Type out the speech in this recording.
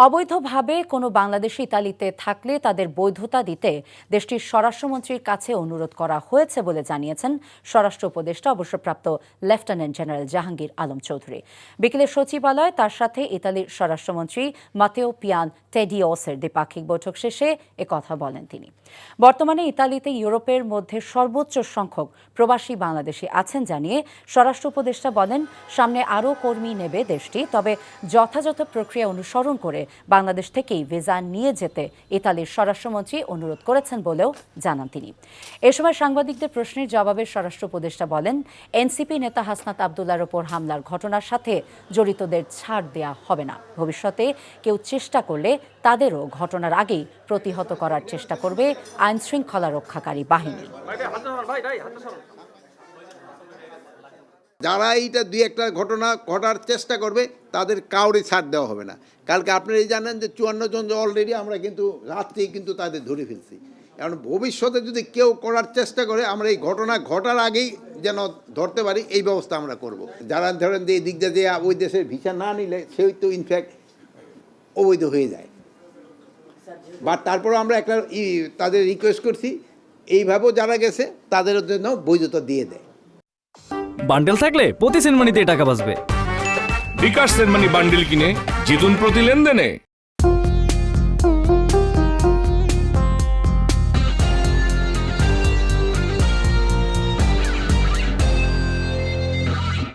অবৈধভাবে কোনো বাংলাদেশি ইতালিতে থাকলে তাদের বৈধতা দিতে দেশটির স্বরাষ্ট্রমন্ত্রীর কাছে অনুরোধ করা হয়েছে বলে জানিয়েছেন স্বরাষ্ট্র উপদেষ্টা অবসরপ্রাপ্ত লেফটেন্যান্ট জেনারেল জাহাঙ্গীর আলম চৌধুরী। বিকেলে সচিবালয়ে তার সাথে ইতালির স্বরাষ্ট্রমন্ত্রী মাতেও পিয়ান টেডিওসের দ্বিপাক্ষিক বৈঠক শেষে একথা বলেন তিনি। বর্তমানে ইতালিতে ইউরোপের মধ্যে সর্বোচ্চ সংখ্যক প্রবাসী বাংলাদেশি আছেন জানিয়ে স্বরাষ্ট্র উপদেষ্টা বলেন, সামনে আরও কর্মী নেবে দেশটি, তবে যথাযথ প্রক্রিয়া অনুসরণ করে বাংলাদেশ থেকেই ভিসা নিয়ে যেতে ইতালির স্বরাষ্ট্রমন্ত্রী অনুরোধ করেছেন বলেও জানান তিনি। এ সময় সাংবাদিকদের প্রশ্নের জবাবে স্বরাষ্ট্র উপদেষ্টা বলেন, এনসিপি নেতা হাসনাত আবদুল্লাহর ওপর হামলার ঘটনার সাথে জড়িতদের ছাড় দেয়া হবে না। ভবিষ্যতে কেউ চেষ্টা করলে তাদেরও ঘটনার আগেই প্রতিহত করার চেষ্টা করবে আইনশৃঙ্খলা রক্ষাকারী বাহিনী। যারা এইটা দুই একটা ঘটনা ঘটার চেষ্টা করবে তাদের কাউরে ছাড় দেওয়া হবে না। কালকে আপনারাই জানেন যে 54 জন অলরেডি আমরা কিন্তু রাত্রেই কিন্তু তাদের ধরে ফেলছি। কারণ ভবিষ্যতে যদি কেউ করার চেষ্টা করে আমরা এই ঘটনা ঘটার আগেই যেন ধরতে পারি, এই ব্যবস্থা আমরা করব। যারা ধরেন যে এই দিক দিয়ে যে ওই দেশের ভিসা না নিলে সেই তো ইনফ্যাক্ট অবৈধ হয়ে যায়। বা তারপরে আমরা একটা তাদের রিকোয়েস্ট করছি এইভাবেও যারা গেছে তাদের জন্য বৈধতা দিয়ে দেয়। বান্ডেল থাকলে প্রতি সেনমানিতে টাকা বাঁচবে। বিকাশ সেনমানি বান্ডেল কিনে জিতুন প্রতি লেনদেনে।